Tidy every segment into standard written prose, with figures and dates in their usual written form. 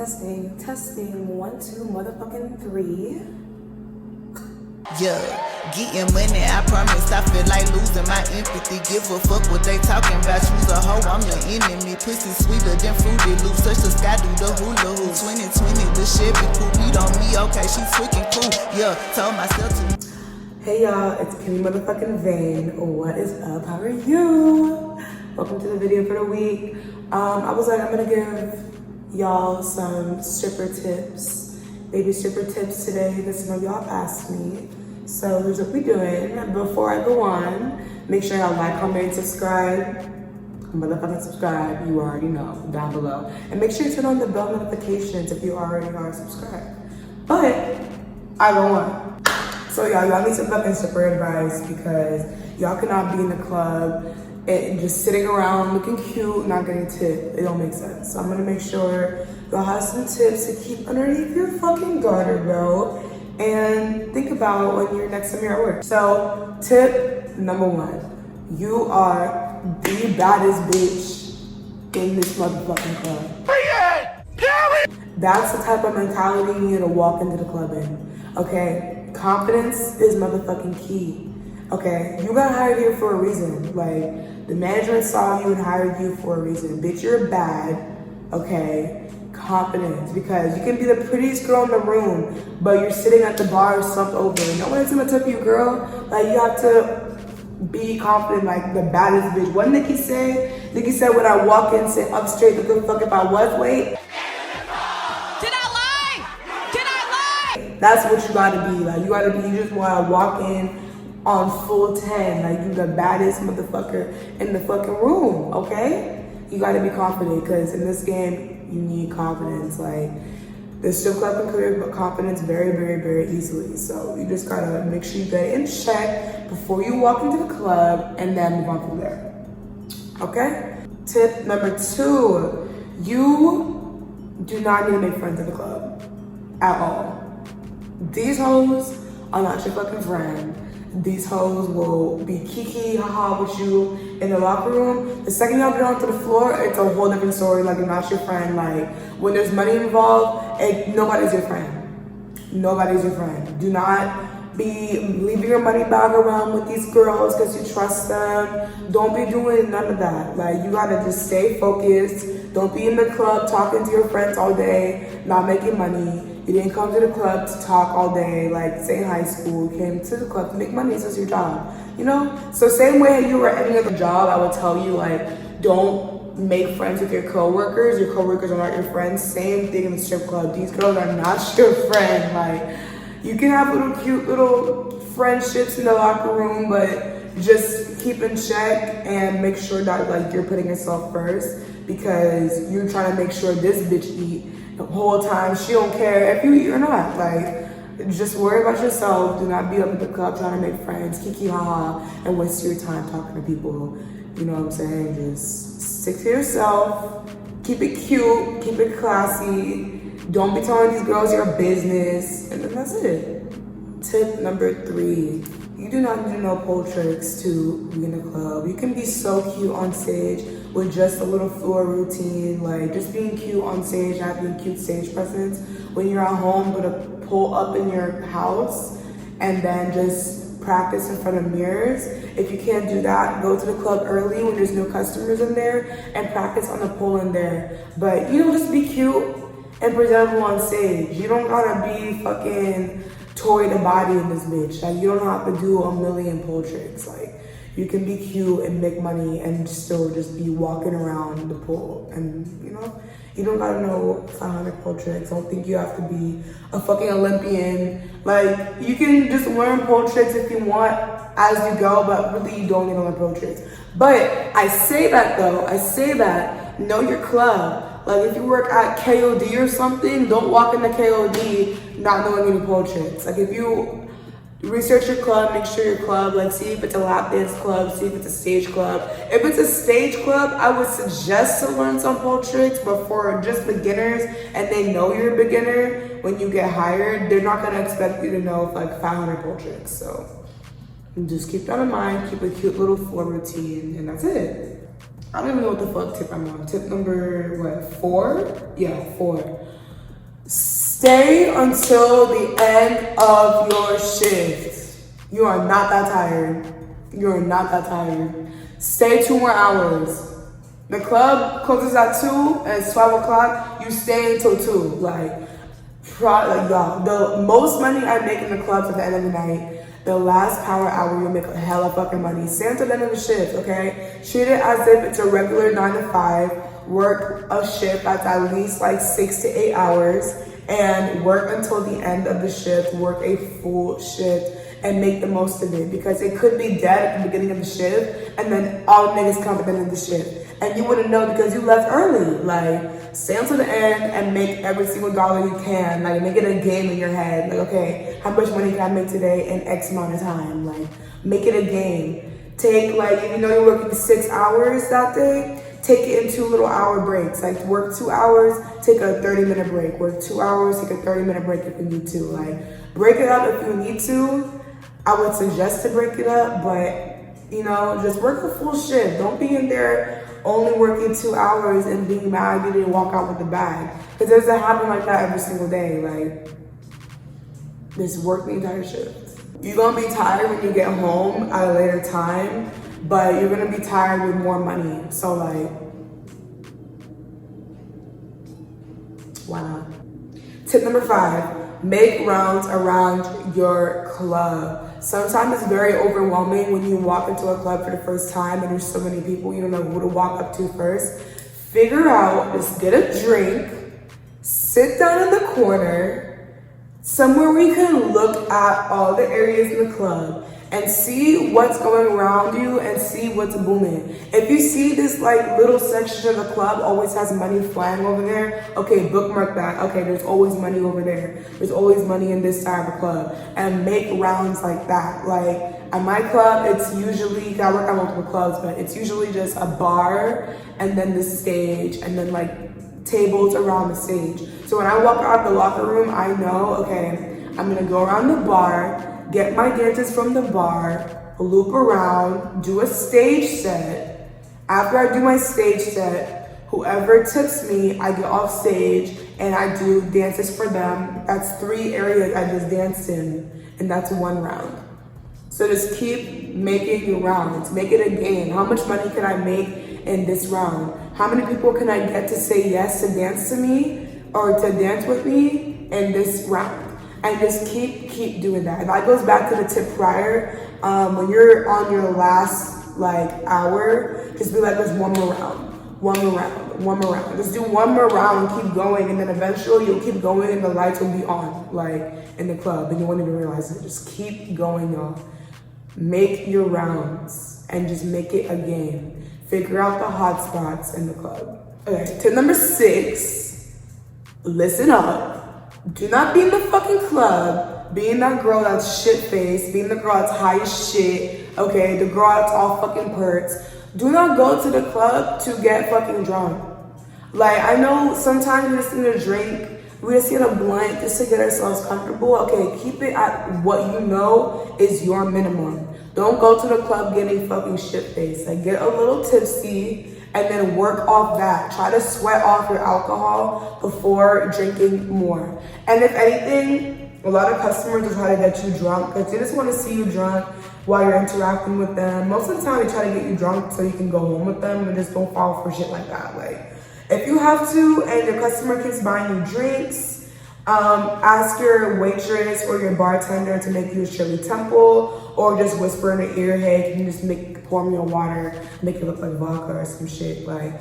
Testing, 1, 2, motherfucking 3. Yeah, getting money, I promise. I feel like losing my empathy. Give a fuck what they talking about. You's a hoe, I'm your enemy. Pussy sweeter than Fruity Loops. Touch the sky, do the hula hoop. 2020, the Chevy coupe. Beat on me, okay, she's freaking cool. Yeah, told myself to. Hey y'all, it's Kimmy motherfucking Vaine. What is up? How are you? Welcome to the video for the week. I was like, I'm gonna give y'all some stripper tips, baby stripper tips today because some of y'all asked me. So here's what we doing. Before I go on, make sure y'all like, comment, subscribe. Motherfucking subscribe, you already know, down below. And make sure you turn on the bell notifications if you already are subscribed. But I go on. So y'all need some fucking stripper advice because y'all cannot be in the club and just sitting around looking cute, not getting tipped. It don't make sense. So I'm gonna make sure y'all have some tips to keep underneath your fucking garter belt and think about when you're next time you're at work. So tip number 1, you are the baddest bitch in this motherfucking club. That's the type of mentality you need to walk into the club in, okay? Confidence is motherfucking key. Okay, you got hired here for a reason. Like, the management saw you and hired you for a reason. Bitch, you're bad, okay? Confidence, because you can be the prettiest girl in the room, but you're sitting at the bar slumped over. No one's gonna tip you, girl. Like, you have to be confident, like the baddest bitch. What Nikki say? Nikki said, when I walk in, sit up straight, the good fuck if I was late. That's what you gotta be. Like, you just wanna walk in on full 10. Like, you the baddest motherfucker in the fucking room, okay? You gotta be confident, because in this game, you need confidence. Like, the strip club can create confidence very, very, very easily. So you just gotta make sure you get it in check before you walk into the club and then move on from there, okay? Tip number 2, you do not need to make friends in the club at all. These hoes are not your fucking friend. These hoes will be kiki, haha with you in the locker room. The second y'all get onto the floor, it's a whole different story. Like, you're not your friend. Like, when there's money involved, nobody's your friend. Nobody's your friend. Do not be leaving your money bag around with these girls because you trust them. Don't be doing none of that. Like, you gotta just stay focused. Don't be in the club talking to your friends all day, not making money. You didn't come to the club to talk all day, like, say in high school. You came to the club to make money. This is your job, you know? So same way you were at any other job, I would tell you, like, don't make friends with your coworkers. Your coworkers are not your friends. Same thing in the strip club. These girls are not your friend. Like, you can have little cute little friendships in the locker room, but just keep in check and make sure that, like, you're putting yourself first, because you're trying to make sure this bitch eat the whole time. She don't care if you eat or not. Like, just worry about yourself. Do not be up at the club trying to make friends, kiki haha, and waste your time talking to people. You know what I'm saying? Just stick to yourself. Keep it cute. Keep it classy. Don't be telling these girls your business. And then that's it. Tip number 3. You do not need to know pole tricks to be in a club. You can be so cute on stage with just a little floor routine, like just being cute on stage, having cute stage presence. When you're at home, put a pole up in your house and then just practice in front of mirrors. If you can't do that, go to the club early when there's no customers in there and practice on the pole in there. But, you know, just be cute and presentable on stage. You don't gotta be fucking Tory the body in this bitch. Like, you don't have to do a million pole tricks. Like, you can be cute and make money and still just be walking around the pool. And, you know, you don't gotta know 500 pole tricks. I don't think you have to be a fucking Olympian. Like, you can just learn pole tricks if you want as you go, but really you don't need to learn pole tricks. But I say that though, know your club. Like, if you work at KOD or something, don't walk into KOD not knowing any pole tricks. Like, if you research your club, make sure your club, like, see if it's a lap dance club, see if it's a stage club. If it's a stage club, I would suggest to learn some pole tricks, but for just beginners and they know you're a beginner, when you get hired, they're not gonna expect you to know like 500 pole tricks. So just keep that in mind, keep a cute little floor routine, and that's it. I don't even know what the fuck tip I'm on. Tip number, what, 4? Yeah, 4. Stay until the end of your shift. You are not that tired. You are not that tired. Stay 2 more hours. The club closes at 2 and it's 12 o'clock. You stay until 2. Like y'all, the most money I make in the clubs at the end of the night, the last power hour, you'll make a hella fucking money. Stay until the end of the shift, okay? Treat it as if it's a regular 9 to 5. Work a shift that's at least like 6 to 8 hours and work until the end of the shift. Work a full shift and make the most of it, because it could be dead at the beginning of the shift and then all niggas come at the end of the shift. And you wouldn't know because you left early. Like, stay until the end and make every single dollar you can. Like, make it a game in your head. Like, okay, how much money can I make today in X amount of time? Like, make it a game. Take, like, if you know you're working 6 hours that day, take it in 2 little hour breaks. Like, work 2 hours, take a 30-minute break. Work 2 hours, take a 30-minute break if you need to. Like, break it up if you need to. I would suggest to break it up, but, you know, just work a full shift. Don't be in there only working 2 hours and being mad you didn't walk out with the bag. Because it doesn't happen like that every single day. Like, just work the entire shift. You're gonna be tired when you get home at a later time, but you're gonna be tired with more money. So like, why not? Tip number 5, make rounds around your club. Sometimes it's very overwhelming when you walk into a club for the first time and there's so many people, you don't know who to walk up to first. Figure out, just get a drink, sit down in the corner, somewhere where you can look at all the areas in the club and see what's going around you and see what's booming. If you see this like little section of the club always has money flying over there, okay, bookmark that. Okay, there's always money over there. There's always money in this side of the club. And make rounds like that. Like at my club, it's usually, I work at multiple clubs, but it's usually just a bar and then the stage and then like tables around the stage. So when I walk out the locker room, I know, okay, I'm gonna go around the bar, get my dancers from the bar, loop around, do a stage set. After I do my stage set, whoever tips me, I get off stage and I do dances for them. That's 3 areas I just danced in, and that's 1 round. So just keep making your rounds, make it a game. How much money can I make in this round? How many people can I get to say yes to dance to me or to dance with me in this round? And just keep doing that. And that goes back to the tip prior. When you're on your last like hour, just be like, there's 1 more round, 1 more round, 1 more round. Just do 1 more round and keep going, and then eventually you'll keep going and the lights will be on, like in the club, and you won't even realize it. Just keep going, y'all. Make your rounds and just make it a game. Figure out the hot spots in the club. Okay, tip number 6, listen up. Do not be in the fucking club being that girl that's shit-faced, being the girl that's high as shit, okay, the girl that's all fucking perks. Do not go to the club to get fucking drunk. Like, I know sometimes we just need a drink, we just get a blunt just to get ourselves comfortable. Okay, keep it at what you know is your minimum. Don't go to the club getting fucking shit-faced. Like, get a little tipsy and then work off that. Try to sweat off your alcohol before drinking more. And if anything, a lot of customers will try to get you drunk because they just want to see you drunk while you're interacting with them. Most of the time, they try to get you drunk so you can go home with them, and just don't fall for shit like that. Like, if you have to and your customer keeps buying you drinks, ask your waitress or your bartender to make you a Shirley Temple, or just whisper in her ear, hey, can you just pour me a water, make it look like vodka or some shit. Like,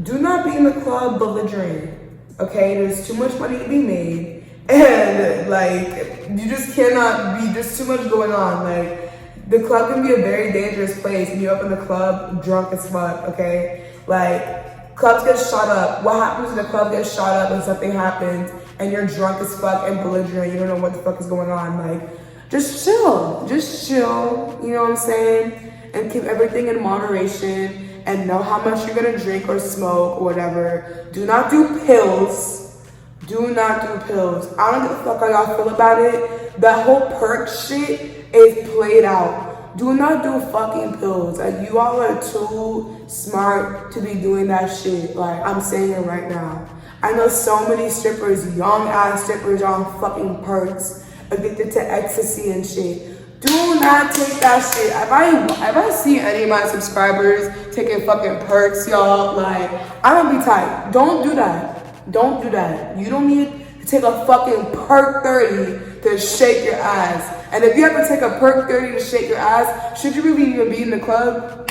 do not be in the club belligerent, okay? There's too much money to be made, and like, you just cannot be, there's too much going on. Like, the club can be a very dangerous place when you're up in the club drunk as fuck, okay? Like, clubs get shot up. What happens when the club gets shot up and something happens and you're drunk as fuck and belligerent, you don't know what the fuck is going on? Like, just chill, you know what I'm saying? And keep everything in moderation and know how much you're gonna drink or smoke or whatever. Do not do pills. Do not do pills. I don't give a fuck how y'all feel about it. That whole perk shit is played out. Do not do fucking pills. Like, you all are too smart to be doing that shit. Like, I'm saying it right now. I know so many strippers, young ass strippers on fucking perks, addicted to ecstasy and shit. Do not take that shit. If I see any of my subscribers taking fucking perks, y'all, like, I'm gonna be tight. Don't do that. Don't do that. You don't need to take a fucking perk 30 to shake your ass. And if you have to take a perk 30 to shake your ass, should you really even be in the club?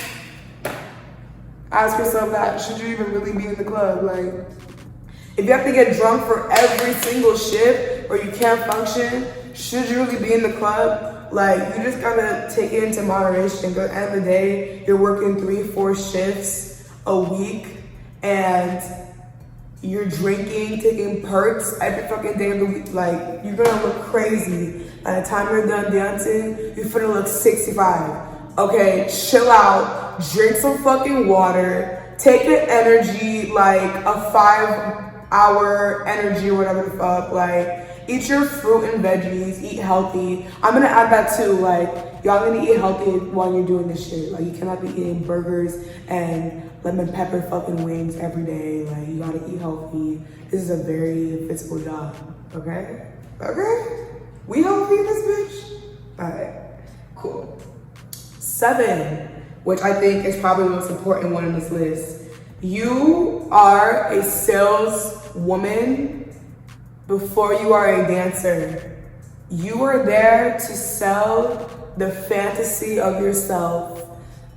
Ask yourself that. Should you even really be in the club? Like, if you have to get drunk for every single shift or you can't function, should you really be in the club? Like, you just gotta take it into moderation. But at the end of the day, you're working 3-4 shifts a week and you're drinking, taking perks every fucking day of the week. Like, you're gonna look crazy. By the time you're done dancing, you're finna look 65. Okay, chill out, drink some fucking water, take your energy, like a 5-hour energy or whatever the fuck, like, eat your fruit and veggies, eat healthy. I'm gonna add that too, like, y'all gonna eat healthy while you're doing this shit. Like, you cannot be eating burgers and lemon pepper fucking wings every day. Like, you gotta eat healthy. This is a very physical job, okay? Okay? We healthy in this bitch? All right, cool. 7, which I think is probably the most important one in this list. You are a saleswoman before you are a dancer. You are there to sell the fantasy of yourself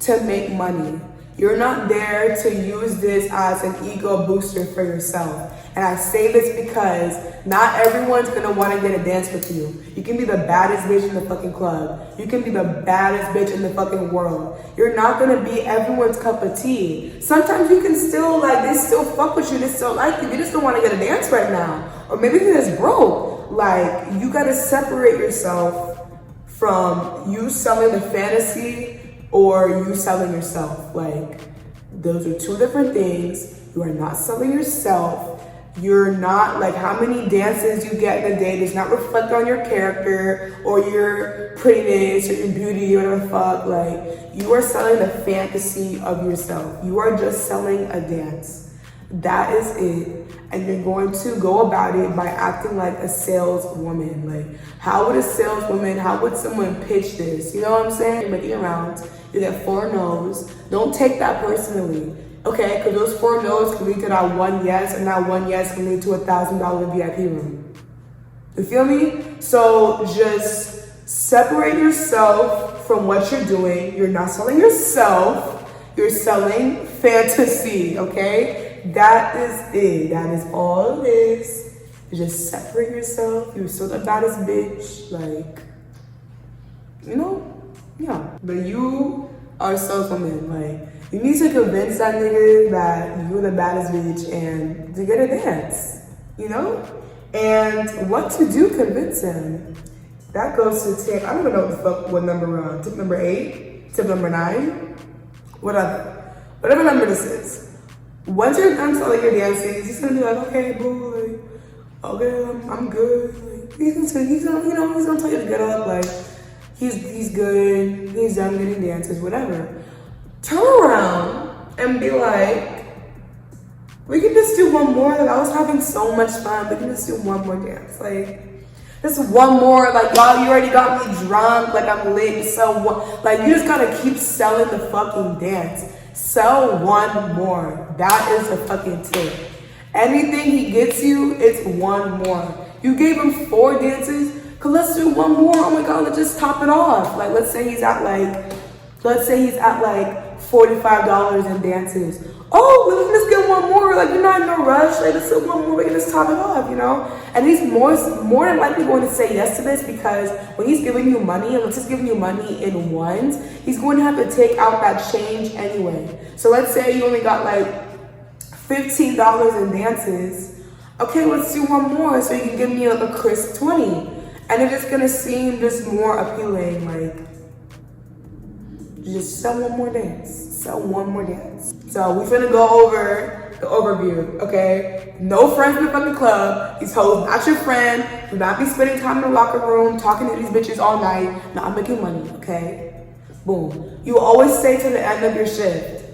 to make money. You're not there to use this as an ego booster for yourself. And I say this because not everyone's gonna wanna get a dance with you. You can be the baddest bitch in the fucking club. You can be the baddest bitch in the fucking world. You're not gonna be everyone's cup of tea. Sometimes you can still, like, they still fuck with you, they still like you, they just don't wanna get a dance right now. Or maybe they're just broke. Like, you gotta separate yourself from you selling the fantasy or you selling yourself. Like, those are two different things. You are not selling yourself. You're not, like, how many dances you get in a day does not reflect on your character or your prettiness or your beauty or whatever the fuck. Like, you are selling the fantasy of yourself. You are just selling a dance. That is it. And you're going to go about it by acting like a saleswoman. Like, how would a saleswoman, how would someone pitch this? You know what I'm saying? You're making rounds, you get 4 no's. Don't take that personally. Okay, because those 4 no's can lead to that 1 yes, and that 1 yes can lead to $1,000 VIP room. You feel me? So just separate yourself from what you're doing. You're not selling yourself, you're selling fantasy, okay? That is it. That is all it is. You just separate yourself. You're still the baddest bitch. Like, you know? Yeah. But you are a saleswoman. Like, you need to convince that nigga that you're the baddest bitch and to get a dance, you know? And what to do convince him. That goes to tip, I don't even know what the fuck, what number we're on. Tip number 8, tip number 9, whatever number this is. Once you're done selling your dances, he's gonna be like, okay, boo, like, okay, I'm good. Like, he's gonna tell you to get up, like, he's good, he's done getting dances, whatever. Turn around and be like, we can just do one more. Like, I was having so much fun. We can just do one more dance. Like, just one more. Like, wow, you already got me drunk. Like, I'm lit. So, like, you just gotta keep selling the fucking dance. Sell one more. That is the fucking tip. Anything he gets you, it's one more. You gave him 4 dances, cause let's do one more. Oh my God, let's just top it off. Like, let's say he's at like $45 in dances. Oh, we can just get one more. Like, you're not in no rush. Like, let's do one more. We can just top it off, you know? And he's more than likely going to say yes to this because when he's giving you money, and let's just giving you money in ones, he's going to have to take out that change anyway. So let's say you only got like $15 in dances. Okay, let's do one more so you can give me like a crisp 20. And it's just gonna seem just more appealing, like, just sell one more dance. Sell one more dance. So we're finna go over the overview, okay? No friends in the fucking club. These hoes not your friend. Do not be spending time in the locker room talking to these bitches all night. No, I'm making money, okay? Boom. You always stay to the end of your shift.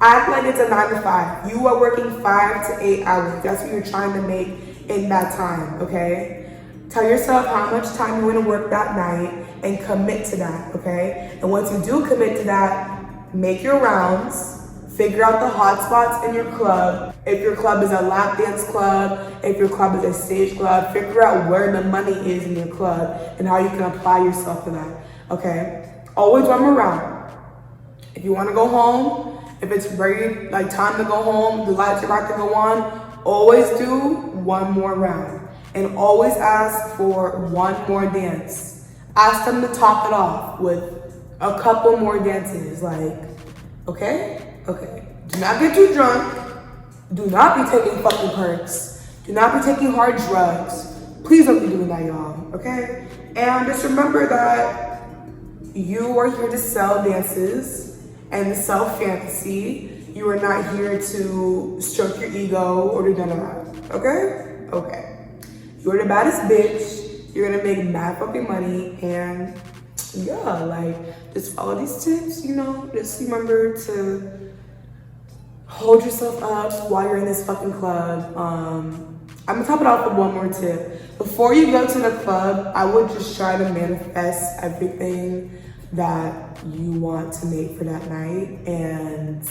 Act like it's a 9 to 5. You are working 5 to 8 hours. That's what you're trying to make in that time, okay? Tell yourself how much time you want to work that night and commit to that, okay? And once you do commit to that, make your rounds. Figure out the hot spots in your club. If your club is a lap dance club, if your club is a stage club, figure out where the money is in your club and how you can apply yourself to that, okay? Always run around. If you want to go home, if it's ready, like time to go home, the lights are about to go on, always do one more round. And always ask for one more dance. Ask them to top it off with a couple more dances, like, okay? Okay, do not get too drunk. Do not be taking fucking perks. Do not be taking hard drugs. Please don't be doing that, y'all, okay? And just remember that you are here to sell dances and sell fantasy. You are not here to stroke your ego or do none of that, okay? Okay. You're the baddest bitch. You're gonna make mad fucking money, and yeah, like, just follow these tips, you know? Just remember to hold yourself up while you're in this fucking club. I'm gonna top it off with one more tip. Before you go to the club, I would just try to manifest everything that you want to make for that night and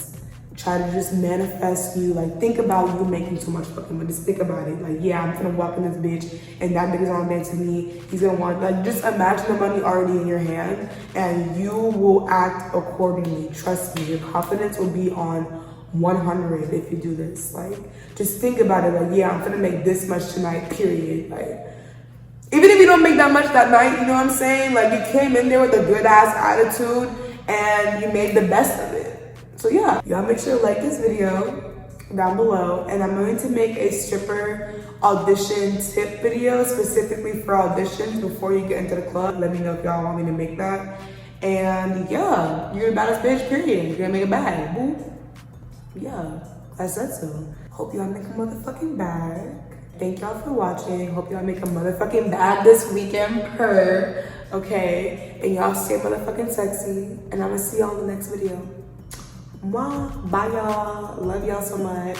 try to just manifest you, like, think about you making so much fucking money. Just think about it. Like, yeah, I'm gonna walk in this bitch and that nigga's on there to me. He's gonna want, like, just imagine the money already in your hand and you will act accordingly. Trust me, your confidence will be on 100 if you do this. Like, just think about it. Like, yeah, I'm gonna make this much tonight, period. Like, even if you don't make that much that night, you know what I'm saying? Like, you came in there with a good ass attitude and you made the best of it. So yeah, y'all make sure to like this video down below, and I'm going to make a stripper audition tip video specifically for auditions before you get into the club. Let me know if y'all want me to make that. And yeah, you're the baddest bitch, period. You're gonna make a bag, boo. Yeah, I said so. Hope y'all make a motherfucking bag. Thank y'all for watching. Hope y'all make a motherfucking bag this weekend, okay? And y'all stay motherfucking sexy. And I'm gonna see y'all in the next video. Mwah. Bye, y'all. Love y'all so much.